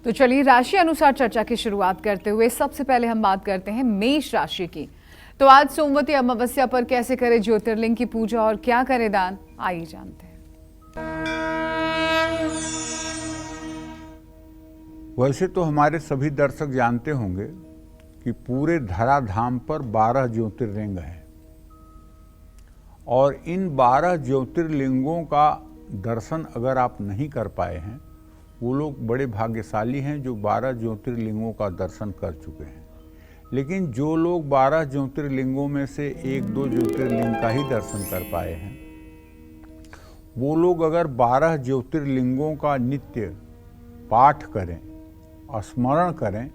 तो चलिए राशि अनुसार चर्चा की शुरुआत करते हुए सबसे पहले हम बात करते हैं मेष राशि की। तो आज सोमवती अमावस्या पर कैसे करें ज्योतिर्लिंग की पूजा और क्या करें दान, आइए जानते हैं। वैसे तो हमारे सभी दर्शक जानते होंगे कि पूरे धराधाम पर 12 ज्योतिर्लिंग हैं और इन 12 ज्योतिर्लिंगों का दर्शन अगर आप नहीं कर पाए हैं, वो लोग बड़े भाग्यशाली हैं जो 12 ज्योतिर्लिंगों का दर्शन कर चुके हैं। लेकिन जो लोग 12 ज्योतिर्लिंगों में से एक दो ज्योतिर्लिंग का ही दर्शन कर पाए हैं, वो लोग अगर 12 ज्योतिर्लिंगों का नित्य पाठ करें, स्मरण करें,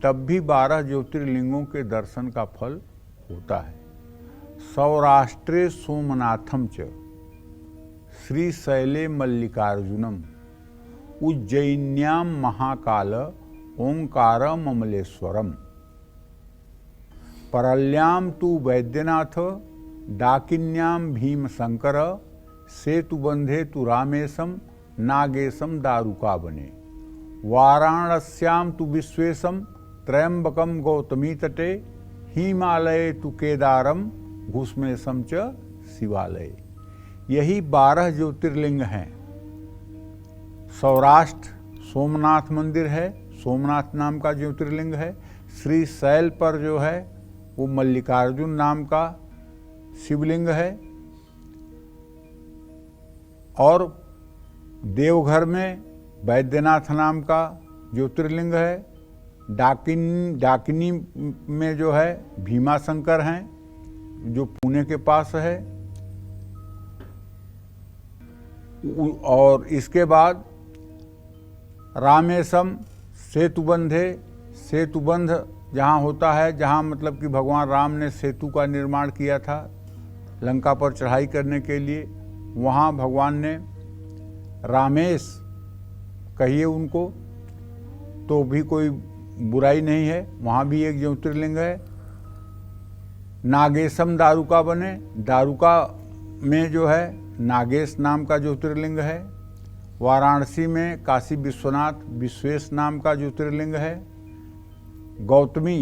तब भी 12 ज्योतिर्लिंगों के दर्शन का फल होता है। सौराष्ट्रे सोमनाथम च श्रीशैले मल्लिकार्जुनम उज्जैन्याम महाकाल ओंकार ममलेश्वरम परल्याम तु वैद्यनाथ डाकिन्याम भीमशंकर सेतुबंधे तु रामेशम नागेशम दारुका बने वाराणस्याम तु विश्वेशम त्रयंबकम गौतमी तटे हिमालय तु केदारम घुष्मेशम च शिवालय। यही 12 ज्योतिर्लिंग हैं। सौराष्ट्र सोमनाथ मंदिर है, सोमनाथ नाम का ज्योतिर्लिंग है। श्रीशैल पर जो है वो मल्लिकार्जुन नाम का शिवलिंग है और देवघर में वैद्यनाथ नाम का ज्योतिर्लिंग है। डाकिनी में जो है भीमाशंकर हैं जो पुणे के पास है। और इसके बाद रामेशम सेतुबंध जहाँ होता है, जहाँ मतलब कि भगवान राम ने सेतु का निर्माण किया था लंका पर चढ़ाई करने के लिए, वहाँ भगवान ने रामेश कहिए उनको तो भी कोई बुराई नहीं है, वहाँ भी एक ज्योतिर्लिंग है। नागेशम दारुका बने, दारुका में जो है नागेश नाम का ज्योतिर्लिंग है। वाराणसी में काशी विश्वनाथ विश्वेश नाम का ज्योतिर्लिंग है। गौतमी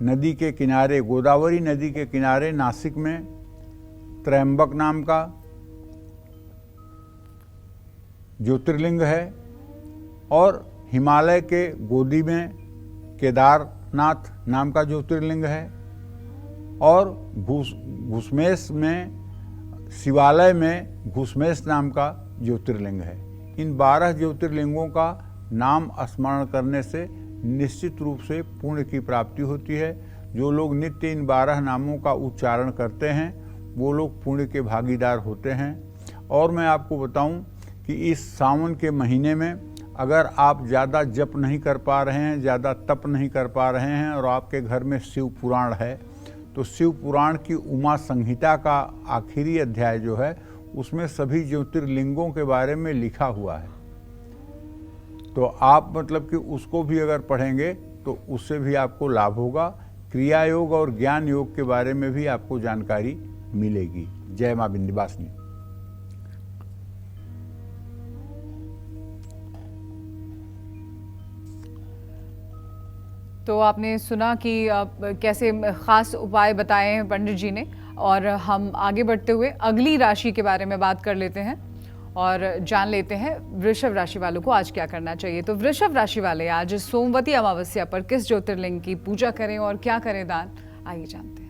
नदी के किनारे, गोदावरी नदी के किनारे नासिक में त्रयंबक नाम का ज्योतिर्लिंग है और हिमालय के गोदी में केदारनाथ नाम का ज्योतिर्लिंग है और घुष्मेश में शिवालय में घुष्मेश नाम का ज्योतिर्लिंग है। इन 12 ज्योतिर्लिंगों का नाम स्मरण करने से निश्चित रूप से पुण्य की प्राप्ति होती है। जो लोग नित्य इन 12 नामों का उच्चारण करते हैं वो लोग पुण्य के भागीदार होते हैं। और मैं आपको बताऊं कि इस सावन के महीने में अगर आप ज़्यादा जप नहीं कर पा रहे हैं, ज़्यादा तप नहीं कर पा रहे हैं और आपके घर में शिव पुराण है, तो शिव पुराण की उमा संहिता का आखिरी अध्याय जो है उसमें सभी ज्योतिर्लिंगों के बारे में लिखा हुआ है। तो आप मतलब कि उसको भी अगर पढ़ेंगे तो उससे भी आपको लाभ होगा। क्रिया योग और ज्ञान योग के बारे में भी आपको जानकारी मिलेगी। जय मां विंध्यवासिनी। तो आपने सुना कि कैसे खास उपाय बताए हैं पंडित जी ने, और हम आगे बढ़ते हुए अगली राशि के बारे में बात कर लेते हैं और जान लेते हैं वृषभ राशि वालों को आज क्या करना चाहिए। तो वृषभ राशि वाले आज सोमवती अमावस्या पर किस ज्योतिर्लिंग की पूजा करें और क्या करें दान, आइए जानते हैं।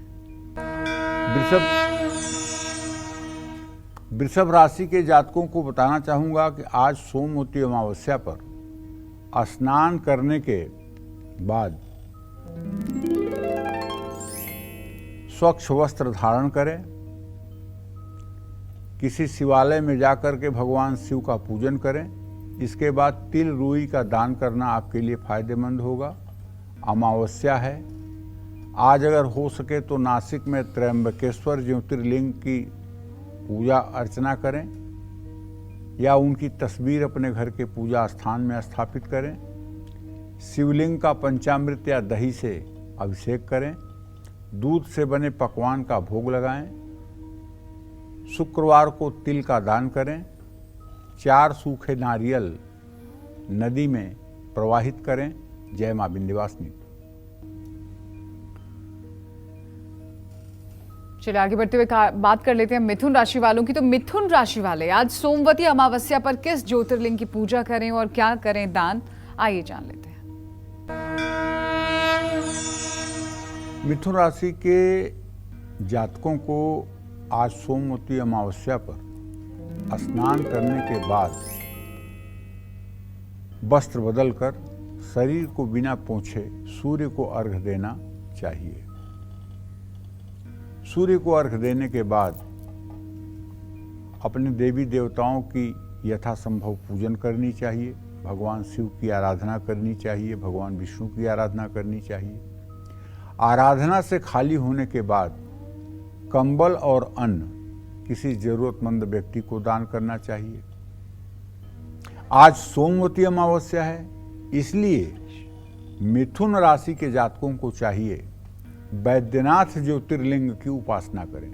वृषभ राशि के जातकों को बताना चाहूँगा कि आज सोमवती अमावस्या पर स्नान करने के बाद स्वच्छ वस्त्र धारण करें, किसी शिवालय में जाकर के भगवान शिव का पूजन करें। इसके बाद तिल रुई का दान करना आपके लिए फायदेमंद होगा। अमावस्या है आज, अगर हो सके तो नासिक में त्र्यंबकेश्वर ज्योतिर्लिंग की पूजा अर्चना करें या उनकी तस्वीर अपने घर के पूजा स्थान में स्थापित करें। शिवलिंग का पंचामृत या दही से अभिषेक करें। दूध से बने पकवान का भोग लगाएं। शुक्रवार को तिल का दान करें। 4 सूखे नारियल नदी में प्रवाहित करें। जय मां विंध्यवासिनी। चलिए आगे बढ़ते हुए बात कर लेते हैं मिथुन राशि वालों की। तो मिथुन राशि वाले आज सोमवती अमावस्या पर किस ज्योतिर्लिंग की पूजा करें और क्या करें दान, आइए जान लेते हैं। मिथुन राशि के जातकों को आज सोमवती अमावस्या पर स्नान करने के बाद वस्त्र बदलकर शरीर को बिना पोंछे सूर्य को अर्घ देना चाहिए। सूर्य को अर्घ देने के बाद अपने देवी देवताओं की यथासंभव पूजन करनी चाहिए। भगवान शिव की आराधना करनी चाहिए, भगवान विष्णु की आराधना करनी चाहिए। आराधना से खाली होने के बाद कंबल और अन्न किसी जरूरतमंद व्यक्ति को दान करना चाहिए। आज सोमवती अमावस्या है, इसलिए मिथुन राशि के जातकों को चाहिए वैद्यनाथ ज्योतिर्लिंग की उपासना करें।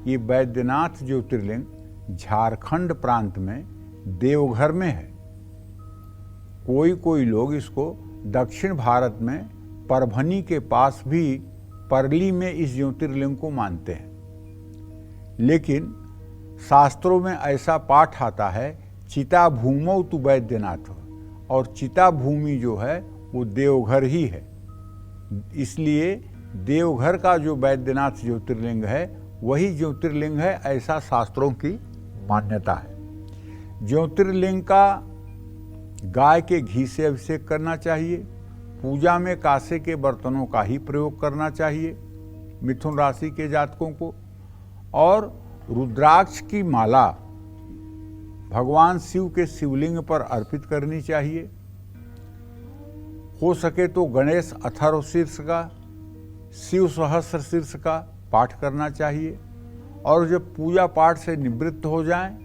ये वैद्यनाथ ज्योतिर्लिंग झारखंड प्रांत में देवघर में है। कोई लोग इसको दक्षिण भारत में परभनी के पास भी परली में इस ज्योतिर्लिंग को मानते हैं। लेकिन शास्त्रों में ऐसा पाठ आता है, चिता भूमौ तु वैद्यनाथ, और चिता भूमि जो है वो देवघर ही है। इसलिए देवघर का जो वैद्यनाथ ज्योतिर्लिंग है वही ज्योतिर्लिंग है, ऐसा शास्त्रों की मान्यता है। ज्योतिर्लिंग का गाय के घी से अभिषेक करना चाहिए। पूजा में कांसे के बर्तनों का ही प्रयोग करना चाहिए मिथुन राशि के जातकों को। और रुद्राक्ष की माला भगवान शिव के शिवलिंग पर अर्पित करनी चाहिए। हो सके तो गणेश अथर्व शीर्ष का, शिव सहस्र शीर्ष का पाठ करना चाहिए। और जब पूजा पाठ से निवृत्त हो जाएं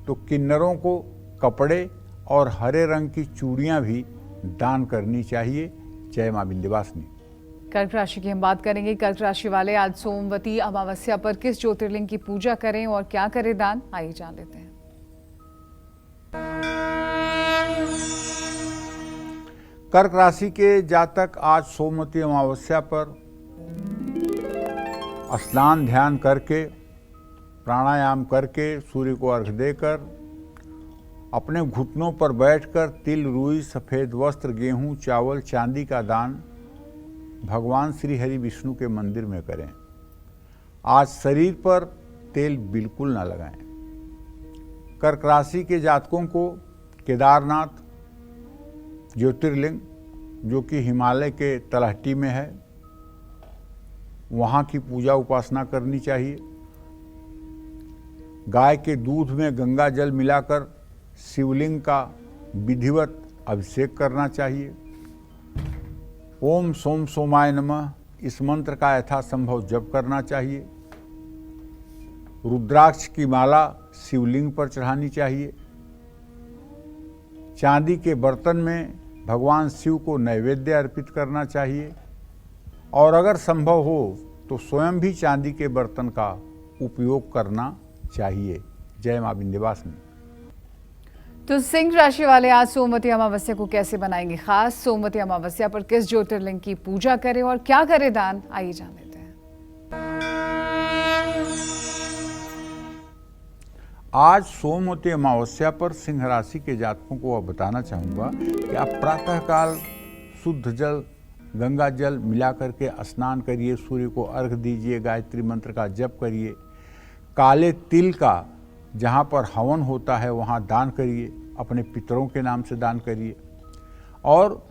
तो किन्नरों को कपड़े और हरे रंग की चूड़ियां भी दान करनी चाहिए। जय मां विंध्यवासिनी। कर्क राशि की हम बात करेंगे। कर्क राशि वाले आज सोमवती अमावस्या पर किस ज्योतिर्लिंग की पूजा करें और क्या करें दान, आइए जान लेते हैं। कर्क राशि के जातक आज सोमवती अमावस्या पर स्नान ध्यान करके, प्राणायाम करके, सूर्य को अर्घ देकर, अपने घुटनों पर बैठकर तिल, रुई, सफ़ेद वस्त्र, गेहूं, चावल, चांदी का दान भगवान श्री हरि विष्णु के मंदिर में करें। आज शरीर पर तेल बिल्कुल ना लगाएं। कर्क राशि के जातकों को केदारनाथ ज्योतिर्लिंग, जो कि हिमालय के तलहटी में है, वहाँ की पूजा उपासना करनी चाहिए। गाय के दूध में गंगा जल मिलाकर शिवलिंग का विधिवत अभिषेक करना चाहिए। ओम सोम सोमाय नमः इस मंत्र का यथासंभव जप करना चाहिए। रुद्राक्ष की माला शिवलिंग पर चढ़ानी चाहिए। चांदी के बर्तन में भगवान शिव को नैवेद्य अर्पित करना चाहिए। और अगर संभव हो तो स्वयं भी चांदी के बर्तन का उपयोग करना चाहिए। जय मां विंध्यवासिनी। तो सिंह राशि वाले आज सोमवती अमावस्या को कैसे बनाएंगे खास, सोमवती अमावस्या पर किस ज्योतिर्लिंग की पूजा करें और क्या करें दान, आइए जान लेते हैं। आज सोमवती अमावस्या पर सिंह राशि के जातकों को अब बताना चाहूँगा कि आप प्रातःकाल शुद्ध जल, गंगा जल मिला करके स्नान करिए, सूर्य को अर्घ दीजिए, गायत्री मंत्र का जप करिए, काले तिल का जहाँ पर हवन होता है वहाँ दान करिए, अपने पितरों के नाम से दान करिए। और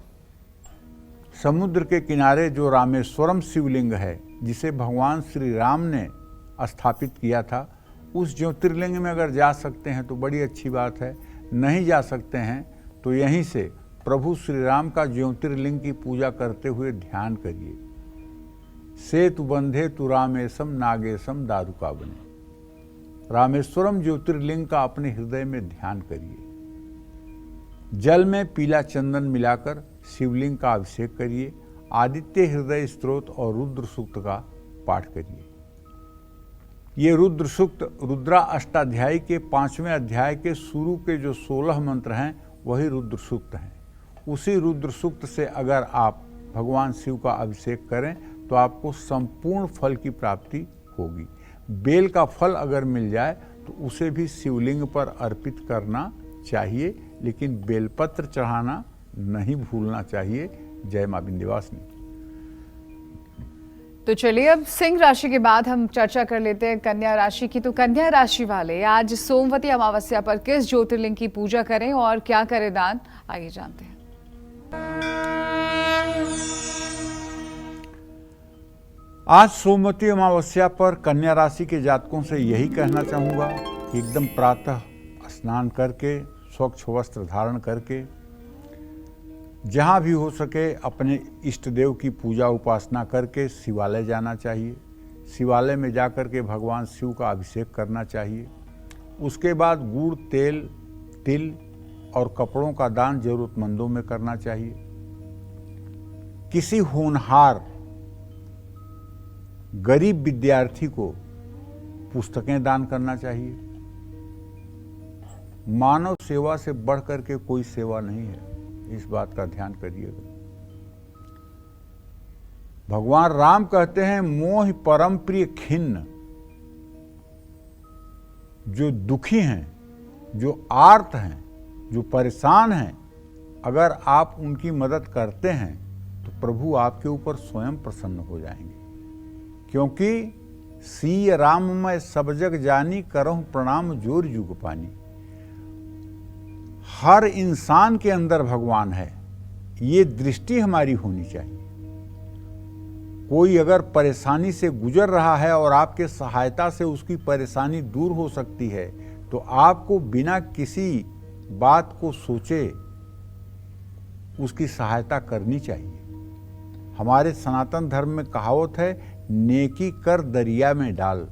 समुद्र के किनारे जो रामेश्वरम शिवलिंग है, जिसे भगवान श्री राम ने स्थापित किया था, उस ज्योतिर्लिंग में अगर जा सकते हैं तो बड़ी अच्छी बात है। नहीं जा सकते हैं तो यहीं से प्रभु श्री राम का ज्योतिर्लिंग की पूजा करते हुए ध्यान करिए। सेतु बंधे तु रामेशम नागेशम दारुका बने। रामेश्वरम ज्योतिर्लिंग का अपने हृदय में ध्यान करिए। जल में पीला चंदन मिलाकर शिवलिंग का अभिषेक करिए। आदित्य हृदय स्तोत्र और रुद्र सूक्त का पाठ करिए। ये रुद्र सूक्त रुद्रा अष्टाध्यायी के 5वें अध्याय के शुरू के जो 16 मंत्र हैं वही रुद्र सूक्त हैं। उसी रुद्र सूक्त से अगर आप भगवान शिव का अभिषेक करें तो आपको संपूर्ण फल की प्राप्ति होगी। बेल का फल अगर मिल जाए तो उसे भी शिवलिंग पर अर्पित करना चाहिए, लेकिन बेलपत्र चढ़ाना नहीं भूलना चाहिए। जय मां विंध्यवासिनी। तो चलिए अब सिंह राशि के बाद हम चर्चा कर लेते हैं कन्या राशि की। तो कन्या राशि वाले आज सोमवती अमावस्या पर किस ज्योतिर्लिंग की पूजा करें और क्या करें दान, आइए जानते हैं। आज सोमवती अमावस्या पर कन्या राशि के जातकों से यही कहना चाहूँगा कि एकदम प्रातः स्नान करके स्वच्छ वस्त्र धारण करके जहाँ भी हो सके अपने इष्ट देव की पूजा उपासना करके शिवालय जाना चाहिए। शिवालय में जाकर के भगवान शिव का अभिषेक करना चाहिए। उसके बाद गुड़, तेल, तिल और कपड़ों का दान जरूरतमंदों में करना चाहिए। किसी होनहार गरीब विद्यार्थी को पुस्तकें दान करना चाहिए। मानव सेवा से बढ़कर के कोई सेवा नहीं है, इस बात का ध्यान करिएगा। भगवान राम कहते हैं, मोह परम प्रिय खिन्न। जो दुखी हैं, जो आर्त हैं, जो परेशान हैं, अगर आप उनकी मदद करते हैं तो प्रभु आपके ऊपर स्वयं प्रसन्न हो जाएंगे। क्योंकि सीय राम मैं सब जग जानी, करहूं प्रणाम जोर जुग पानी। हर इंसान के अंदर भगवान है, ये दृष्टि हमारी होनी चाहिए। कोई अगर परेशानी से गुजर रहा है और आपके सहायता से उसकी परेशानी दूर हो सकती है तो आपको बिना किसी बात को सोचे उसकी सहायता करनी चाहिए। हमारे सनातन धर्म में कहावत है, नेकी कर दरिया में डाल।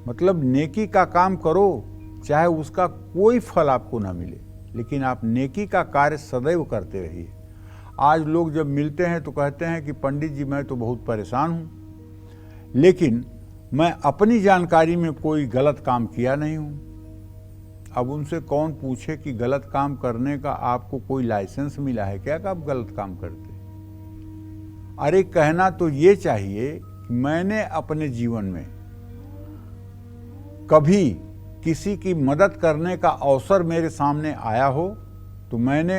मतलब नेकी का काम करो, चाहे उसका कोई फल आपको ना मिले, लेकिन आप नेकी का कार्य सदैव करते रहिए। आज लोग जब मिलते हैं तो कहते हैं कि पंडित जी मैं तो बहुत परेशान हूँ, लेकिन मैं अपनी जानकारी में कोई गलत काम किया नहीं हूँ। अब उनसे कौन पूछे कि गलत काम करने का आपको कोई लाइसेंस मिला है क्या कि आप गलत काम करते? अरे कहना तो ये चाहिए कि मैंने अपने जीवन में कभी किसी की मदद करने का अवसर मेरे सामने आया हो तो मैंने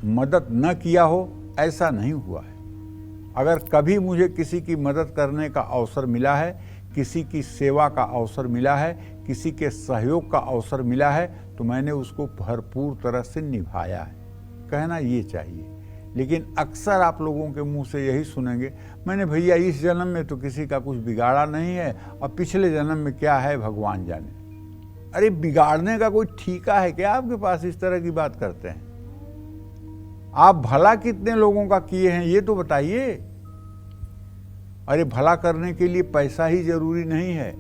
मदद न किया हो, ऐसा नहीं हुआ है। अगर कभी मुझे किसी की मदद करने का अवसर मिला है, किसी की सेवा का अवसर मिला है, किसी के सहयोग का अवसर मिला है तो मैंने उसको भरपूर तरह से निभाया है, कहना ये चाहिए। लेकिन अक्सर आप लोगों के मुंह से यही सुनेंगे, मैंने भैया इस जन्म में तो किसी का कुछ बिगाड़ा नहीं है और पिछले जन्म में क्या है भगवान जाने। अरे बिगाड़ने का कोई ठीका है क्या आपके पास? इस तरह की बात करते हैं। आप भला कितने लोगों का किए हैं ये तो बताइए। अरे भला करने के लिए पैसा ही जरूरी नहीं है,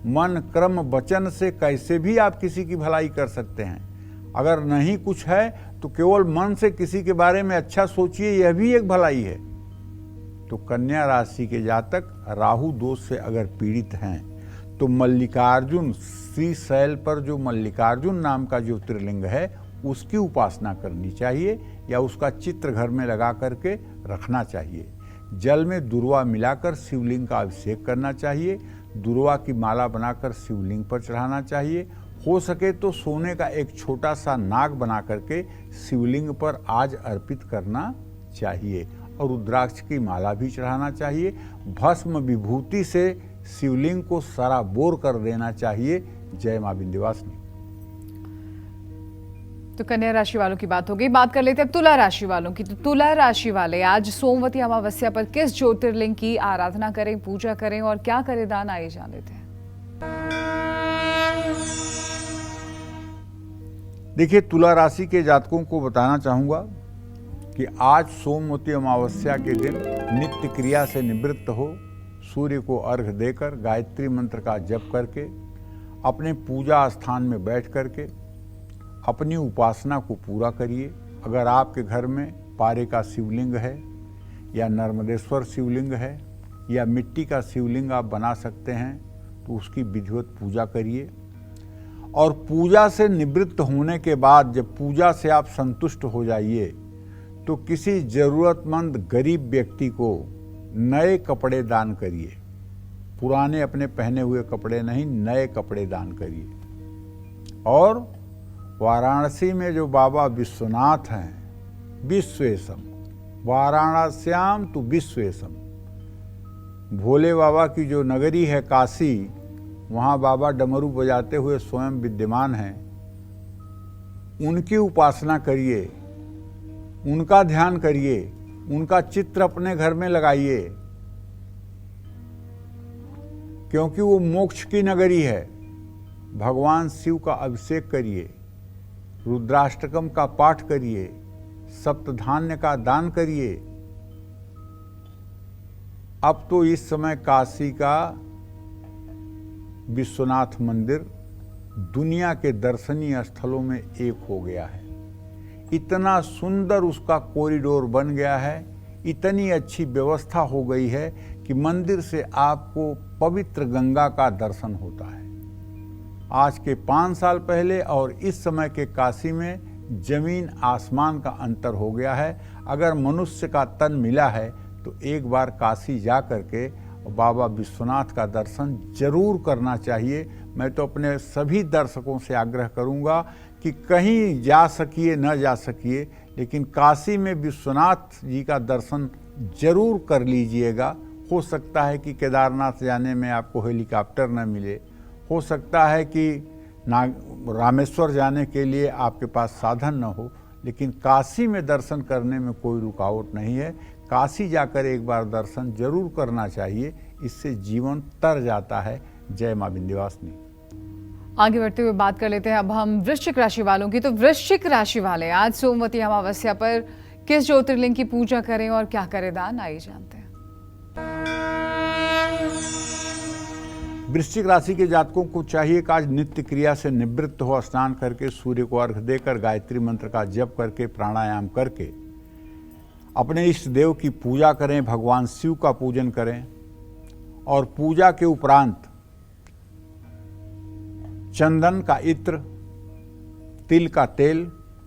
मन कर्म वचन से कैसे भी आप किसी की भलाई कर सकते हैं। अगर नहीं कुछ है तो केवल मन से किसी के बारे में अच्छा सोचिए, यह भी एक भलाई है। तो कन्या राशि के जातक राहु दोष से अगर पीड़ित हैं तो मल्लिकार्जुन, श्रीशैल पर जो मल्लिकार्जुन नाम का ज्योतिर्लिंग है उसकी उपासना करनी चाहिए या उसका चित्र घर में लगा करके रखना चाहिए। जल में दुर्वा मिलाकर शिवलिंग का अभिषेक करना चाहिए। दुर्वा की माला बनाकर शिवलिंग पर चढ़ाना चाहिए। हो सके तो सोने का एक छोटा सा नाग बना करके शिवलिंग पर आज अर्पित करना चाहिए और रुद्राक्ष की माला भी चढ़ाना चाहिए। भस्म विभूति से शिवलिंग को सराबोर कर देना चाहिए। जय मां विंध्यवासिनी। तो कन्या राशि वालों की बात हो गई, बात कर लेते हैं अब तुला राशि वालों की। तो तुला राशि वाले आज सोमवती अमावस्या पर किस ज्योतिर्लिंग की आराधना करें, पूजा करें और क्या करें दान, आइए जान लेते हैं। देखिए, तुला राशि के जातकों को बताना चाहूंगा कि आज सोमवती अमावस्या के दिन नित्य क्रिया से निवृत्त हो, सूर्य को अर्घ्य देकर गायत्री मंत्र का जप करके अपने पूजा स्थान में बैठ करके अपनी उपासना को पूरा करिए। अगर आपके घर में पारे का शिवलिंग है या नर्मदेश्वर शिवलिंग है या मिट्टी का शिवलिंग आप बना सकते हैं तो उसकी विधिवत पूजा करिए। और पूजा से निवृत्त होने के बाद जब पूजा से आप संतुष्ट हो जाइए तो किसी जरूरतमंद गरीब व्यक्ति को नए कपड़े दान करिए। पुराने अपने पहने हुए कपड़े नहीं, नए कपड़े दान करिए। और वाराणसी में जो बाबा विश्वनाथ हैं, विश्वेशम, वाराणस्याम तो विश्वेशम, भोले बाबा की जो नगरी है काशी, वहाँ बाबा डमरू बजाते हुए स्वयं विद्यमान हैं। उनकी उपासना करिए, उनका ध्यान करिए, उनका चित्र अपने घर में लगाइए, क्योंकि वो मोक्ष की नगरी है। भगवान शिव का अभिषेक करिए, रुद्राष्टकम का पाठ करिए, सप्तधान्य का दान करिए। अब तो इस समय काशी का विश्वनाथ मंदिर दुनिया के दर्शनीय स्थलों में एक हो गया है। इतना सुंदर उसका कॉरिडोर बन गया है, इतनी अच्छी व्यवस्था हो गई है कि मंदिर से आपको पवित्र गंगा का दर्शन होता है। आज के 5 साल पहले और इस समय के काशी में जमीन आसमान का अंतर हो गया है। अगर मनुष्य का तन मिला है तो एक बार काशी जा करके बाबा विश्वनाथ का दर्शन जरूर करना चाहिए। मैं तो अपने सभी दर्शकों से आग्रह करूंगा कि कहीं जा सकिए न जा सकिए, लेकिन काशी में विश्वनाथ जी का दर्शन जरूर कर लीजिएगा। हो सकता है कि केदारनाथ जाने में आपको हेलीकॉप्टर न मिले, हो सकता है कि रामेश्वर जाने के लिए आपके पास साधन न हो, लेकिन काशी में दर्शन करने में कोई रुकावट नहीं है। काशी जाकर एक बार दर्शन जरूर करना चाहिए, इससे जीवन तर जाता है। जय मां विंध्यवासिनी। आगे बढ़ते हुए बात कर लेते हैं अब हम वृश्चिक राशि वालों की। तो वृश्चिक राशि वाले आज सोमवती अमावस्या पर किस ज्योतिर्लिंग की पूजा करें और क्या करें दान, आइए जानते हैं। वृश्चिक राशि के जातकों को चाहिए कि आज नित्य क्रिया से निवृत्त हो, स्नान करके सूर्य को अर्घ्य देकर गायत्री मंत्र का जप करके प्राणायाम करके अपने इष्ट देव की पूजा करें, भगवान शिव का पूजन करें। और पूजा के उपरांत चंदन का इत्र, तिल का तेल,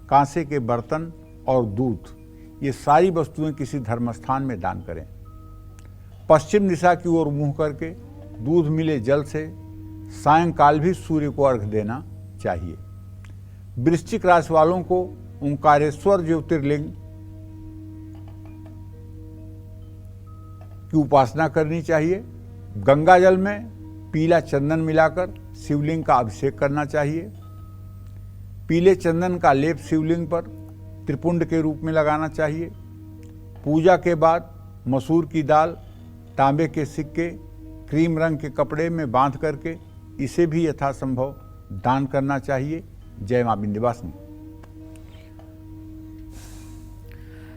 कांसे के बर्तन और दूध, ये सारी वस्तुएं किसी धर्मस्थान में दान करें। पश्चिम दिशा की ओर मुंह करके दूध मिले जल से सायंकाल भी सूर्य को अर्घ्य देना चाहिए। वृश्चिक राशि वालों को ओंकारेश्वर ज्योतिर्लिंग की उपासना करनी चाहिए। गंगा जल में पीला चंदन मिलाकर शिवलिंग का अभिषेक करना चाहिए। पीले चंदन का लेप शिवलिंग पर त्रिपुंड के रूप में लगाना चाहिए। पूजा के बाद मसूर की दाल, तांबे के सिक्के, क्रीम रंग के कपड़े में बांध करके इसे भी यथासंभव दान करना चाहिए। जय मां विंध्यवासिनी।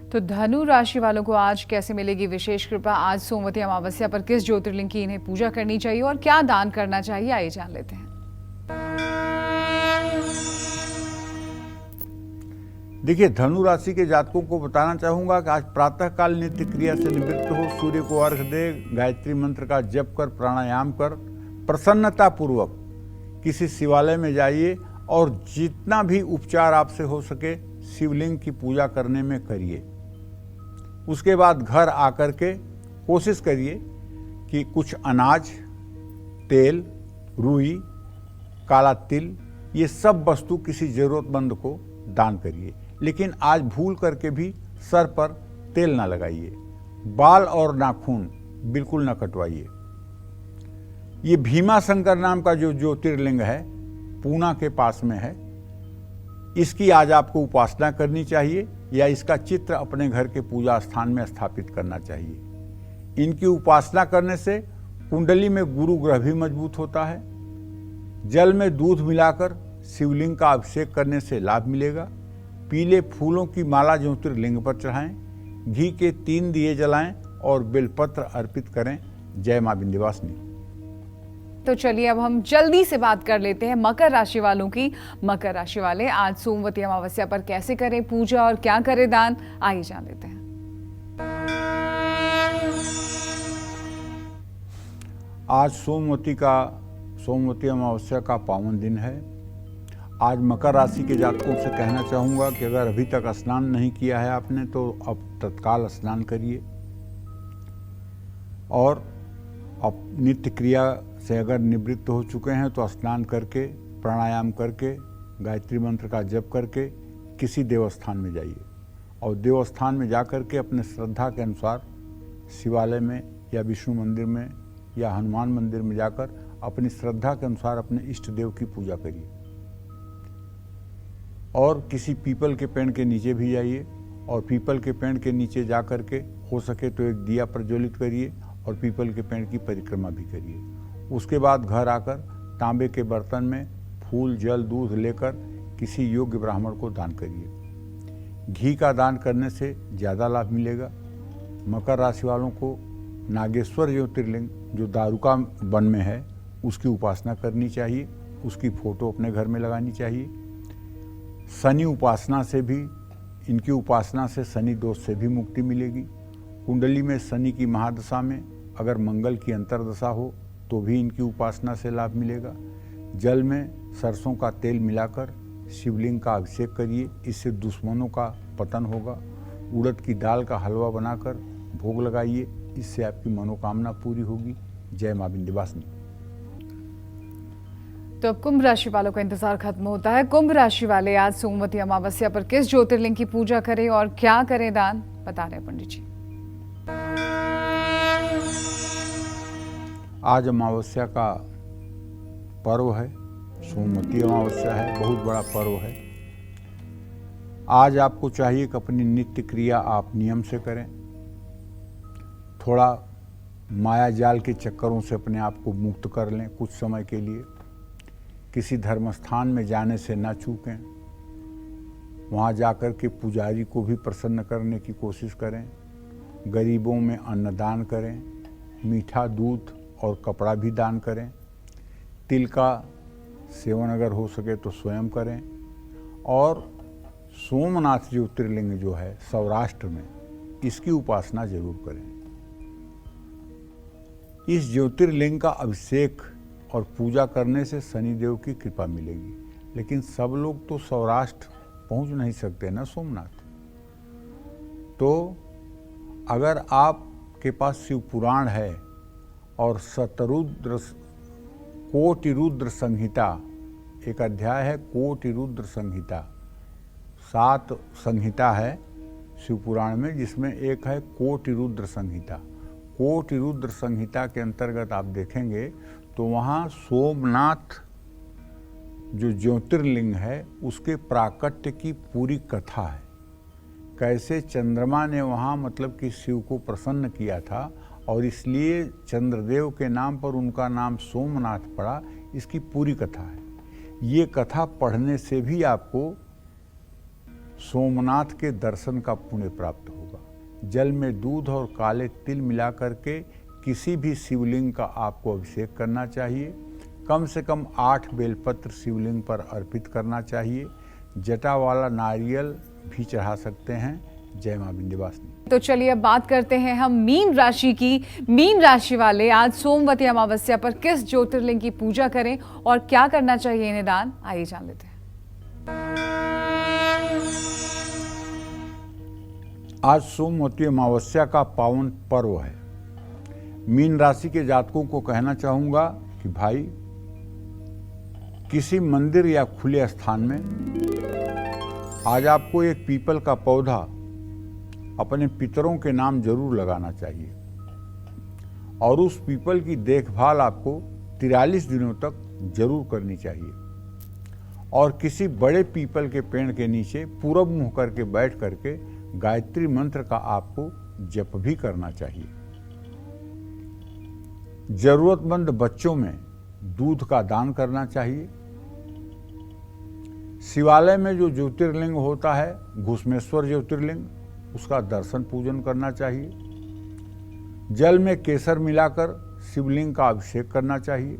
तो धनु राशि वालों को आज कैसे मिलेगी विशेष कृपा? आज सोमवती अमावस्या पर किस ज्योतिर्लिंग की इन्हें पूजा करनी चाहिए और क्या दान करना चाहिए, आइए जान लेते हैं। देखिए, धनु राशि के जातकों को बताना चाहूंगा कि आज प्रातःकाल नित्य क्रिया से निवृत्त हो, सूर्य को अर्घ्य दे, गायत्री मंत्र का जप कर, प्राणायाम कर, प्रसन्नता पूर्वक किसी शिवालय में जाइए और जितना भी उपचार आपसे हो सके शिवलिंग की पूजा करने में करिए। उसके बाद घर आकर के कोशिश करिए कि कुछ अनाज, तेल, रुई, काला तिल, ये सब वस्तु किसी जरूरतमंद को दान करिए। लेकिन आज भूल करके भी सर पर तेल ना लगाइए। बाल और नाखून बिल्कुल ना कटवाइए। ये भीमा शंकर नाम का जो ज्योतिर्लिंग है, पूना के पास में है, इसकी आज आपको उपासना करनी चाहिए या इसका चित्र अपने घर के पूजा स्थान में स्थापित करना चाहिए। इनकी उपासना करने से कुंडली में गुरु ग्रह भी मजबूत होता है। जल में दूध मिलाकर शिवलिंग का अभिषेक करने से लाभ मिलेगा। पीले फूलों की माला ज्योतिर्लिंग पर चढ़ाएं, घी के 3 दिए जलाएं और बेलपत्र अर्पित करें। जय मां विंध्यवासिनी। तो चलिए अब हम जल्दी से बात कर लेते हैं मकर राशि वालों की। मकर राशि वाले आज सोमवती अमावस्या पर कैसे करें पूजा और क्या करें दान, आइए जान लेते हैं। आज सोमवती अमावस्या का पावन दिन है। आज मकर राशि के जातकों से कहना चाहूँगा कि अगर अभी तक स्नान नहीं किया है आपने तो अब तत्काल स्नान करिए, और अब नित्य क्रिया से अगर निवृत्त हो चुके हैं तो स्नान करके, प्राणायाम करके, गायत्री मंत्र का जप करके किसी देवस्थान में जाइए, और देवस्थान में जा कर के अपने श्रद्धा के अनुसार शिवालय में या विष्णु मंदिर में या हनुमान मंदिर में जाकर अपनी श्रद्धा के अनुसार अपने इष्ट देव की पूजा करिए। और किसी पीपल के पेड़ के नीचे भी जाइए, और पीपल के पेड़ के नीचे जा कर के हो सके तो एक दिया प्रज्वलित करिए और पीपल के पेड़ की परिक्रमा भी करिए। उसके बाद घर आकर तांबे के बर्तन में फूल, जल, दूध लेकर किसी योग्य ब्राह्मण को दान करिए। घी का दान करने से ज़्यादा लाभ मिलेगा। मकर राशि वालों को नागेश्वर ज्योतिर्लिंग जो दारुका वन में है उसकी उपासना करनी चाहिए, उसकी फोटो अपने घर में लगानी चाहिए। शनि उपासना से भी, इनकी उपासना से शनि दोष से भी मुक्ति मिलेगी। कुंडली में शनि की महादशा में अगर मंगल की अंतर्दशा हो तो भी इनकी उपासना से लाभ मिलेगा। जल में सरसों का तेल मिलाकर शिवलिंग का अभिषेक करिए, इससे दुश्मनों का पतन होगा। उड़द की दाल का हलवा बनाकर भोग लगाइए, इससे आपकी मनोकामना पूरी होगी। जय मां विंध्यवासिनी। तो अब कुंभ राशि वालों का इंतजार खत्म होता है। कुंभ राशि वाले आज सोमवती अमावस्या पर किस ज्योतिर्लिंग की पूजा करें और क्या करें दान, बता रहे हैं पंडित जी। आज अमावस्या का पर्व है, सोमवती अमावस्या है, बहुत बड़ा पर्व है। आज आपको चाहिए कि अपनी नित्य क्रिया आप नियम से करें। थोड़ा माया जाल के चक्करों से अपने आप को मुक्त कर लें कुछ समय के लिए। किसी धर्म स्थान में जाने से ना चूकें, वहाँ जाकर के पुजारी को भी प्रसन्न करने की कोशिश करें। गरीबों में अन्नदान करें, मीठा दूध और कपड़ा भी दान करें। तिल का सेवन अगर हो सके तो स्वयं करें। और सोमनाथ ज्योतिर्लिंग जो है सौराष्ट्र में, इसकी उपासना जरूर करें। इस ज्योतिर्लिंग का अभिषेक और पूजा करने से शनिदेव की कृपा मिलेगी। लेकिन सब लोग तो सौराष्ट्र पहुंच नहीं सकते ना सोमनाथ। तो अगर आपके पास शिव पुराण है और शतरुद्र कोटि रुद्र संहिता, एक अध्याय है कोटि रुद्र संहिता, 7 संहिता है शिव पुराण में, जिसमें एक है कोटि रुद्र संहिता। कोटि रुद्र संहिता के अंतर्गत आप देखेंगे तो वहाँ सोमनाथ जो ज्योतिर्लिंग है उसके प्राकट्य की पूरी कथा है। कैसे चंद्रमा ने वहाँ मतलब कि शिव को प्रसन्न किया था और इसलिए चंद्रदेव के नाम पर उनका नाम सोमनाथ पड़ा, इसकी पूरी कथा है। ये कथा पढ़ने से भी आपको सोमनाथ के दर्शन का पुण्य प्राप्त होगा। जल में दूध और काले तिल मिला करके किसी भी शिवलिंग का आपको अभिषेक करना चाहिए। कम से कम 8 बेलपत्र शिवलिंग पर अर्पित करना चाहिए। जटा वाला नारियल भी चढ़ा सकते हैं। जय मां विंध्यवासिनी। तो चलिए अब बात करते हैं हम मीन राशि की। मीन राशि वाले आज सोमवती अमावस्या पर किस ज्योतिर्लिंग की पूजा करें और क्या करना चाहिए इन्हें दान, आइए जान लेते हैं। आज सोमवती अमावस्या का पावन पर्व है। मीन राशि के जातकों को कहना चाहूंगा कि भाई किसी मंदिर या खुले स्थान में आज आपको एक पीपल का पौधा अपने पितरों के नाम जरूर लगाना चाहिए, और उस पीपल की देखभाल आपको 43 दिनों तक जरूर करनी चाहिए। और किसी बड़े पीपल के पेड़ के नीचे पूरब मुंह करके बैठ करके गायत्री मंत्र का आपको जप भी करना चाहिए। जरूरतमंद बच्चों में दूध का दान करना चाहिए। शिवालय में जो ज्योतिर्लिंग होता है घुसमेश्वर ज्योतिर्लिंग, उसका दर्शन पूजन करना चाहिए। जल में केसर मिलाकर शिवलिंग का अभिषेक करना चाहिए।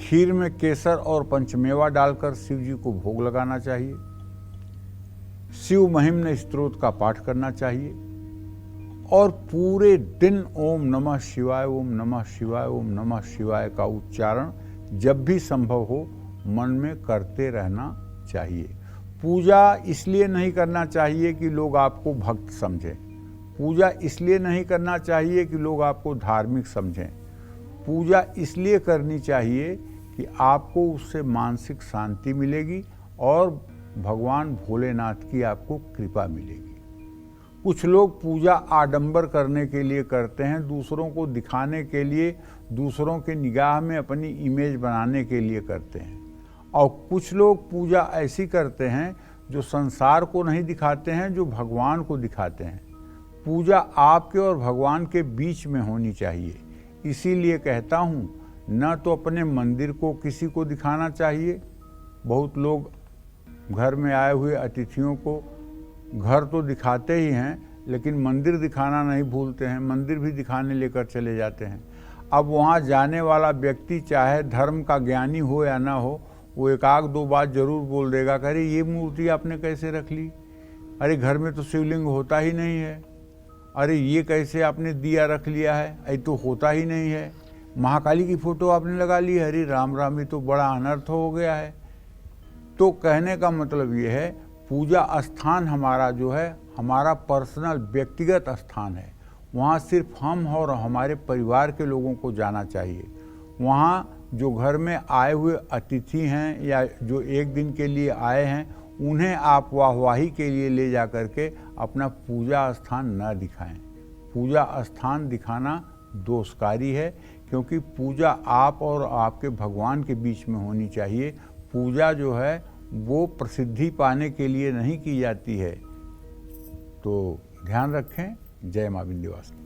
खीर में केसर और पंचमेवा डालकर शिव जी को भोग लगाना चाहिए। शिव महिम्न स्तोत्र का पाठ करना चाहिए और पूरे दिन ओम नमः शिवाय, ओम नमः शिवाय, ओम नमः शिवाय का उच्चारण जब भी संभव हो मन में करते रहना चाहिए। पूजा इसलिए नहीं करना चाहिए कि लोग आपको भक्त समझें। पूजा इसलिए नहीं करना चाहिए कि लोग आपको धार्मिक समझें। पूजा इसलिए करनी चाहिए कि आपको उससे मानसिक शांति मिलेगी और भगवान भोलेनाथ की आपको कृपा मिलेगी। कुछ लोग पूजा आडंबर करने के लिए करते हैं, दूसरों को दिखाने के लिए, दूसरों के निगाह में अपनी इमेज बनाने के लिए करते हैं। और कुछ लोग पूजा ऐसी करते हैं जो संसार को नहीं दिखाते हैं, जो भगवान को दिखाते हैं। पूजा आपके और भगवान के बीच में होनी चाहिए। इसीलिए कहता हूँ, न तो अपने मंदिर को किसी को दिखाना चाहिए। बहुत लोग घर में आए हुए अतिथियों को घर तो दिखाते ही हैं, लेकिन मंदिर दिखाना नहीं भूलते हैं, मंदिर भी दिखाने लेकर चले जाते हैं। अब वहाँ जाने वाला व्यक्ति चाहे धर्म का ज्ञानी हो या ना हो, वो एक आध दो बात जरूर बोल देगा कि अरे ये मूर्ति आपने कैसे रख ली, अरे घर में तो शिवलिंग होता ही नहीं है, अरे ये कैसे आपने दिया रख लिया है, ये तो होता ही नहीं है, महाकाली की फोटो आपने लगा ली, अरे राम राम ये तो बड़ा अनर्थ हो गया है। तो कहने का मतलब ये है, पूजा स्थान हमारा जो है, हमारा पर्सनल व्यक्तिगत स्थान है। वहाँ सिर्फ हम और हमारे परिवार के लोगों को जाना चाहिए। वहाँ जो घर में आए हुए अतिथि हैं या जो एक दिन के लिए आए हैं, उन्हें आप वाहवाही के लिए ले जा कर के अपना पूजा स्थान न दिखाएं। पूजा स्थान दिखाना दोषकारी है, क्योंकि पूजा आप और आपके भगवान के बीच में होनी चाहिए। पूजा जो है वो प्रसिद्धि पाने के लिए नहीं की जाती है। तो ध्यान रखें। जय मां विंध्यवासिनी।